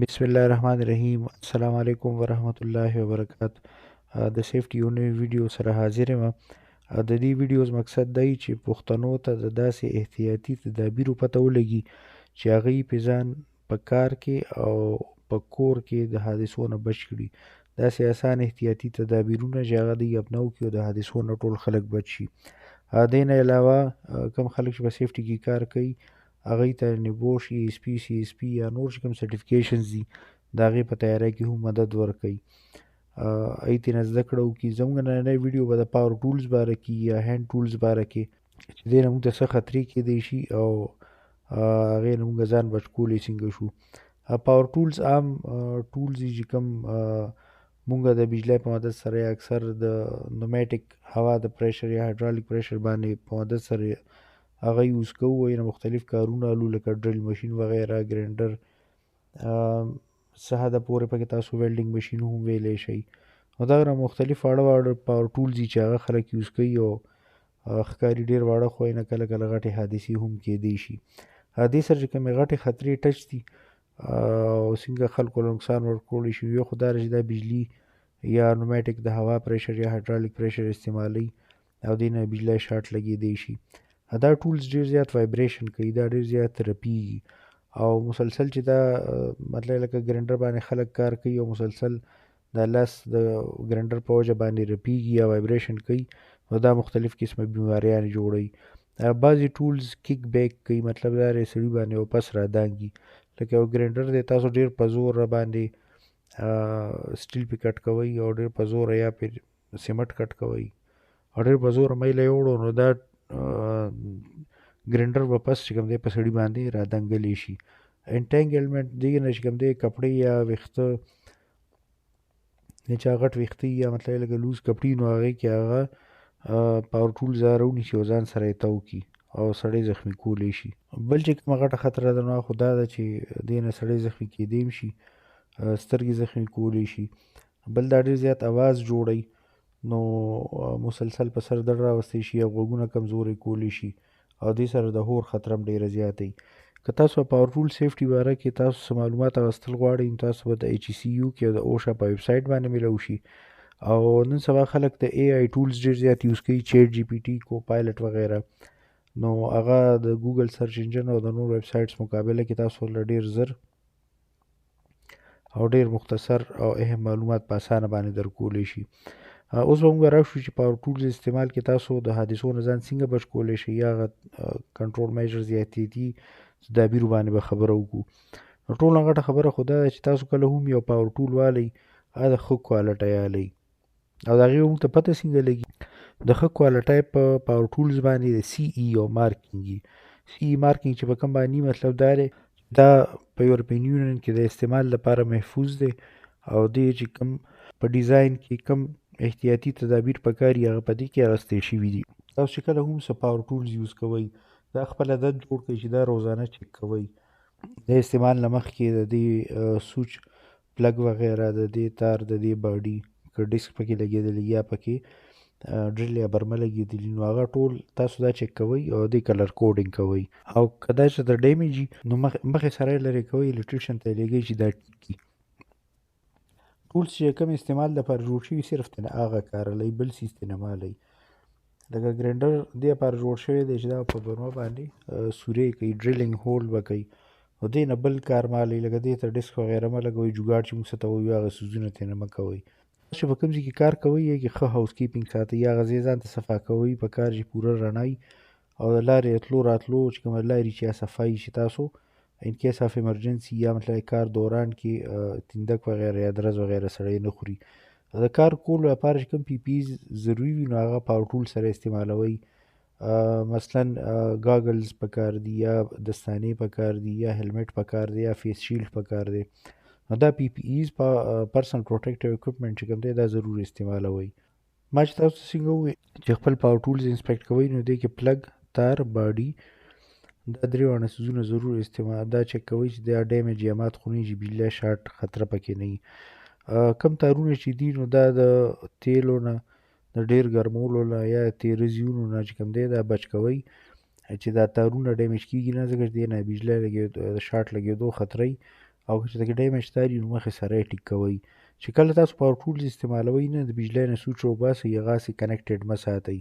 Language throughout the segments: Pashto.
بسم الله الرحمن الرحیم. السلام علیکم ورحمت الله وبرکاته. د سیفټي یو نوی ویډیو سره حاضر یم. د دې ویډیوز مقصد دی چې پښتنو ته د داسې احتیاطي تدابیرو پته ولګي چې هغوی پې ځان په کار کې او په کور کې د حادثو نه بچ کړي. داسې اسان احتیاطي تدابیرونه چې هغه دوی اپنو کړي او د حادثو نه ټول خلک بچ شي. دې نه علاوه کوم خلک چې په سیفټي کې کار کوي هغوی ته نبوش ESP CSP یا نور چې کوم سرټیفیکیشنز دي د هغې په تیاری کې هم مدد ورکوي. هغوی ترېنه زده کړه وکړي. زموږ نننی ویډیو به د پاور ټولز باره کې یا هینډ ټولز باره کې چې دې نه موږ ته څه خطرې کیدی شي او هغې نه موږ ځان بچ کولی څنګه شو. پاور ټولز عام ټولز دي چې کوم موږ د بجلی په مدد سره یا اکثر د نومیټک هوا د پریشر یا هایدرالک پریشر باندې په مدد سره هغه یوز کوو. یعنې مختلف کارونه الو لکه ډرل مشین وغیره، ګرینډر، څه حده پورې پکې تاسو ویلډینګ مشین هم ویلی شئ. نو دغه مختلف واړه واړه پاور ټولز دي چې هغه خلک یوز کوي او ښکاري ډېر واړه خو نه کله کله غټې حادثې هم کیدی شي. دې سره چې کومې غټې خطرې ټچ دي او څنګه خلکو له نقصان ورکولی شي. یو خو دا ده چې دا بجلي یا نومیټک د هوا پریشر یا هایدرالک پریشر استعمالوي او دې نه بجلی شارټ لګېدی شي. دا ټولز ډېر زیات وایبریشن کوي، دا ډېر زیات رپېږي او مسلسل چې دا مطلب لکه ګرینډر باندې خلک کار کوي او مسلسل دا لاس د ګرینډر په وجه باندې رپېږي یا وایبریشن کوي نو دا مختلف قسمه بیماریانې جوړوي. بعضې ټولز کیک بیک کوي، مطلب دا دی سړي باندې واپس رادانګي. لکه یو ګرینډر دی تاسو ډېر په زوره باندې سټیل پې کټ کوئ او ډېر په زوره یا پې سیمټ کټ کوئ او ډېر په زوره میله یې وړو نو دا ګرینډر واپس چې کوم دی په سړي باندې رادنګلی شي. انټینګلمنټ دې نه چې کوم دی کپړې یا ویښته د چا غټ ویښته یا مطلب لکه لوز کپړې نو هغې کې هغه پاور ټولز رونیسي او ځان سره یې تاو کړي او سړی زخمي کولی شي. بل چې کومه غټه خطره ده نو خو دا ده چې دې نه سړی زخمي کیدی هم شي، سترګې زخمي کولی شي. بل دا ډېر زیات اواز جوړوي نو مسلسل په سر درد راوستی شي او غوږونه کمزوري کولی شي او دې سره د هور خطره هم ډېره زیاته وي. که تاسو په پاور ټول سیفټي باره کې تاسو څه معلومات اخیستل غواړئ نو تاسو به د HECU کې او د اوشا په ویب سایټ باندې میلاو شي. او نن سبا خلک د AI ټولز ډېر زیات یوز کوي، چیټ GPT، کو پایلټ وغیره. نو هغه د ګوګل سرچ انجن او د نور ویب سایټس مقابله کې تاسو له ډېر زر او ډېر مختصر او اهم معلومات په اسانه باندې درکولی شي. اوس به موږ راشو چې پاور ټولز استعمال کې تاسو د حادثو نه ځان څنګه بچ کولی شئ یا هغه کنټرول میجرز یا احتیاطي تدابیرو باندې به خبره وکړو. نو ټول نه غټه خبره خو دا ده چې تاسو کله هم یو پاور ټول والئ هغه د ښه کوالټۍ والئ او د هغې موږ ته پته څنګه لګي. د ښه کوالټۍ په پاور ټولز باندې د CE او مارکینګ وي. CE مارکینګ چې په کوم باندې مطلب دا دی دا په یورپین یونین کې د استعمال لپاره محفوظ دی او دې چې کوم په ډیزاین کې کوم احتیاطي تدابیر پکار یي هغه په دې کې اخیستل شوي دي. تاسو چې کله هم څه پاور ټولز یوز کوئ دا خپل عادت جوړ کړئ چې دا روزانه چک کوئ. د استعمال نه مخکې د دې سوچ پلګ وغیره د دې تار د دې باډي که ډسک پکې لګېدلی یا پکې ډرل یا برمه لګېدلي نو هغه ټول تاسو دا چک کوئ او دې کلر کوډینګ کوئ او که دا چې د ډیمیج وي نو مخکې سره یې لرې کوئ، الکټریشن ته یې لېږئ چې دا ټیک کړي. ټولز چې کوم استعمال لپاره جوړ شوي صرف ترې هغه کاروئ، بل څیز ترې نه مالئ. لکه ګرینډر دې لپاره جوړ شوی دی چې دا په برمه باندې سورې کوي، ډرلینګ هول به کوي او دې نه بل کار مالئ لکه دې ته ډسک وغیره مه لګوئ، جوګاړ چې موږ څه ته وایو هغه څیزونه ترې مه کوئ. چې په کوم ځای کې کار کوئ هغې ښه هاوس کیپینګ ساتئ، هغه ځای ځان ته صفا کوئ په کار چې پوره رڼا وي او د لارې تلو راتلو چې کومه لارې چې صفا وي چې تاسو ان کیس آف ایمرجنسي یا مطلب کار دوران کې تندک وغیره یا درز وغیره سړی نه خوري. د کار کولو لپاره چې کوم PPEs ضروري وي نو هغه پاور ټول سره استعمالوئ. مثلا گاگلز پکار دي یا دستانې پکار دي یا هیلمټ پکار دی یا فیس شیلډ پکار دی. نو دا PPEs پرسنل پروټیکټیو اکوپمنټ چې کوم دی دا ضرور استعمالوئ. ما چې تاسو څنګه وویل چې خپل پاور ټولز انسپیکټ کوئ نو دې کې پلګ، تار، باډي دا درې واړه څیزونه ضرور استعمال دا چک کوئ چې دا ډیمیج یا مات خو نه وي چې بجلی شارټ خطره پکې نه وي. کم تارونه چې دي نو دا د تیلو نه د ډېر ګرمولو نه یا تیره ځایونو نه چې کوم دی دا بچ کوئ چې دا تارونه ډیمیج کېږي نه ځکه چې دې نه بجلی د شارټ لګېدو خطره وي او که چېرته کې ډیمیج تاري نو مخې سره یې ټیک کوئ. چې کله تاسو پاور ټولز استعمالوئ نه د بجلۍ نه سوچ وباسئ هغسې کنیکټډ مه ساتئ.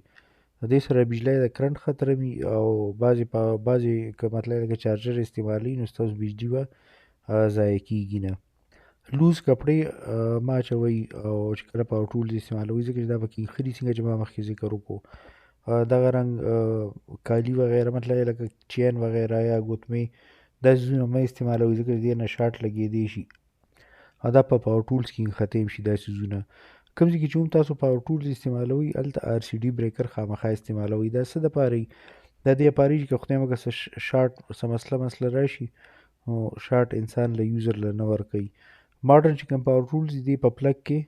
د دې سره بجلۍ د کرنټ خطروي او بعضې که مطلب لکه چارجر استعمالوئ نو ستاسو بجلي به ضایع کېږي نه. لوز کپړې مه اچوئ او چې کله پاور ټولز استعمالوئ ځکه چې دا پکې ښه دي څنګه چې ما مخکې ذکر وکړو. دغه رنګ کالي وغیره مطلب لکه چین وغیره یا ګوتمې دا څیزونه مه استعمالوئ ځکه چې دې نه شاټ لګېدی شي او دا په پاور ټولز کې نښتې شي دا څیزونه. کوم ځای کې چې هم تاسو پاور ټولز استعمالوئ هلته RCD بریکر خامخا استعمالوئ. دا څه دپاره وي؟ دا دې لپاره وي چې که خدای مکړه څه شاټ څه مسله راشي نو شاټ انسان له یوزر له نه ورکوي. ماډرن چې کوم پاور ټولز دي په پلګ کې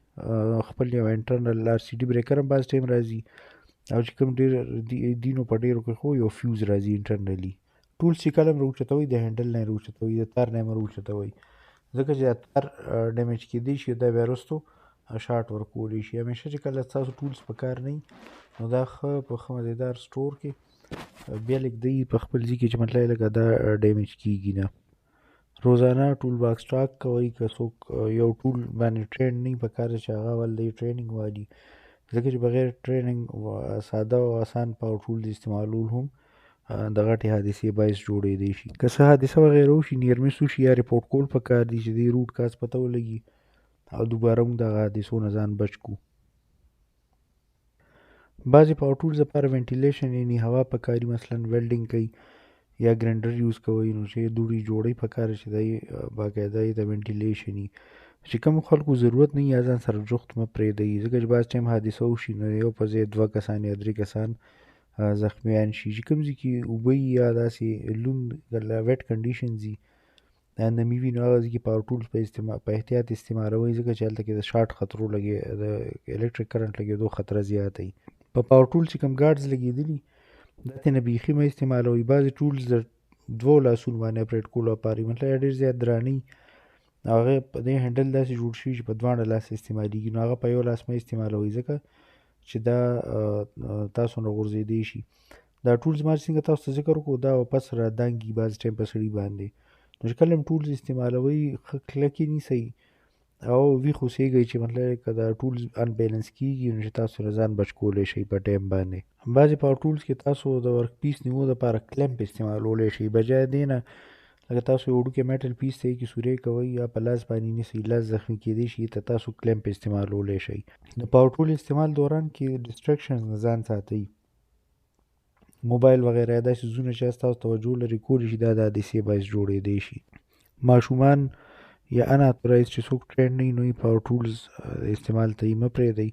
خپل یو انټرنل RCD بریکر هم بعض ټایم راځي او چې کوم ډېر دي نو په ډېرو کې خو یو فیوز راځي انټرنلي. ټولز چې کله هم راوچتوئ د هینډل نه یې راوچتوئ د تار نه یې مه راوچتوئ ځکه چې دا تار ډیمیج کېدی شي دا بیا وروستو شاټ ورکولی شي. همیشه چې کله ستاسو ټولز په کار نه وي نو دا په ښه مزېدار سټور کې بیا لږدئ په خپل ځای کې چې مطلب لکه دا ډیمیج کېږي نه. روزانه ټول باکس ټاک کوئ. که څوک یو ټول باندې ټرینډ نه وي په کار چې هغه اول دی ټریننګ والي ځکه چې بغیر ټریننګ ساده او اسان پاور ټولز استعمالول هم د غټې حادثې باعث جوړېدی شي. که څه حادثه وغیره وشي نیر مس وشي یا ریپورټ کول پکار دي چې دې روټ کاز پته ولګي او دوباره موږ دغه حادثو نه ځان بچ کړو. بعضې پاور ټولز لپاره وینټیلیشن یعنې هوا پکاري مثلا ویلډینګ کوي یا ګرینډر یوز کوئ نو چې دوړې جوړوي پکار چې دی باقاعده یې د وینټیلیشن وي. چې کوم خلکو ضرورت نه وي یا ځان سره جغت مه پرېږدئ ځکه چې بعض ټایم حادثه وشي نو یو په ځای 2 کسان یا 3 کسان زخمیان شي. چې کوم ځای کې اوبه وي یا داسې لوند ویټ کنډیشنز وي نمی وي نو هغه ځای کې پاور ټولز په احتیاط استعمالوئ ځکه چې هلته کې د شاټ خطرو د الکتریک کرنټ لګېدو خطره زیاته وي. په پاور ټول چې کوم ګارډز لګېدلي دا ترېنه بیخي مه استعمالوئ. بعضې ټولز د 2 لاسونو باندې اپریټ کولو لپاره مطلب ډېر زیات درانه وي هغه په دې هینډل داسې جوړ شوي چې په دواړه لاسه استعمالېږي نو هغه په یو لاس مه استعمالوئ ځکه چې دا تاسو نه غورځېدی شي. دا ټولز ما چې څنګه تاسو ته ذکر وکړو دا واپس را دانګي بعض ټایم په سړي باندې نو چې کله هم ټولز استعمالوئ ښه کلکې نیسئ او ویښ اوسېږئ چې مطلب که دا ټولز انبیلنس کېږي نو چې تاسو نه ځان بچ کولی شئ په ټایم باندې. بعضې پاور ټولز کې تاسو د ورک پیس نیولو دپاره کلمپ استعمالولی شئ بجای دې نه لکه تاسو یو وړوکی میټل پیس ته کې سوری کوئ یا په لاس باندې نیسئ لاس زخمي کېدی شي ته تاسو کلمپ استعمالولی شئ. د پاور ټول استعمال دوران کې ډسټرکشنز نه ځان ساتئ. موبایل وغیره یا داسې څیزونه چې ستاسو توجه لرې کولی شي دا د حادثې باعث جوړېدی شي. ماشومان یا اناتورایز چې څوک ټرینډ نه وي نو پاور ټولز استعمال ته یې مه پرېږدئ.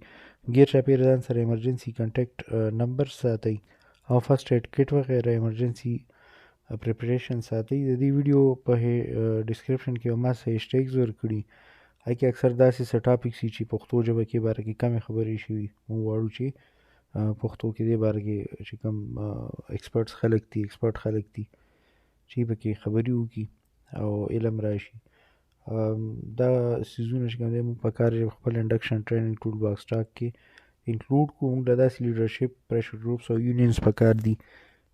ګیر چاپېره ځان سره ایمرجنسي کنټیکټ نمبر ساتئ او فرسټ ایډ کټ وغیره ایمرجنسي پریپریشن ساتئ. د دې ویډیو په ډسکرپشن کې ما څه هیشټیګز ورکړي هغې کې اکثر داسې څه ټاپکس وي چې پښتو ژبه کې باره کې کمې خبرې شوي موږ غواړو چې پښتو کې دې باره کې چې کوم ایکسپرټ خلک دي چې پکې خبرې وکړي او علم راشي. دا څیزونه چې کوم دی موږ په کار خپل انډکشن ټریننګ ټول باکس ټاک کې انکلوډ کوو. موږ له داسې لیډرشپ پریشر ګروپس او یونینز په کار دي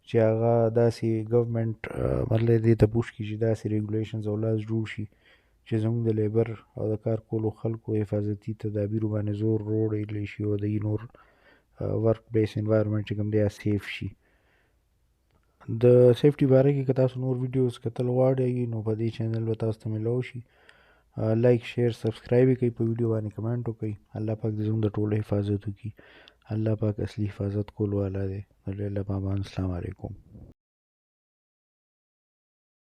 چې هغه داسې ګورنمنټ مطلب دې ته پوش کړي چې داسې ریګولیشنز او لاز جوړ شي چې زموږ د لیبر او د کار کولو خلکو حفاظتي تدابیرو باندې زور وړی شي او د نور ورک پلیس انوایرمنټ چې کوم دی سیف شي. د سیفټي باره کې که تاسو نور ویډیوز کتل غواړئ نو په دې چینل به تاسو ته میلاو شي. لایک شیر سبسکرایب یې کوئ په ویډیو باندې کمنټ وکړئ. الله پاک دې زموږ د ټولو حفاظت وکړي. الله پاک اصلي حفاظت کولو والا دی. الله پامان السلام علیکم.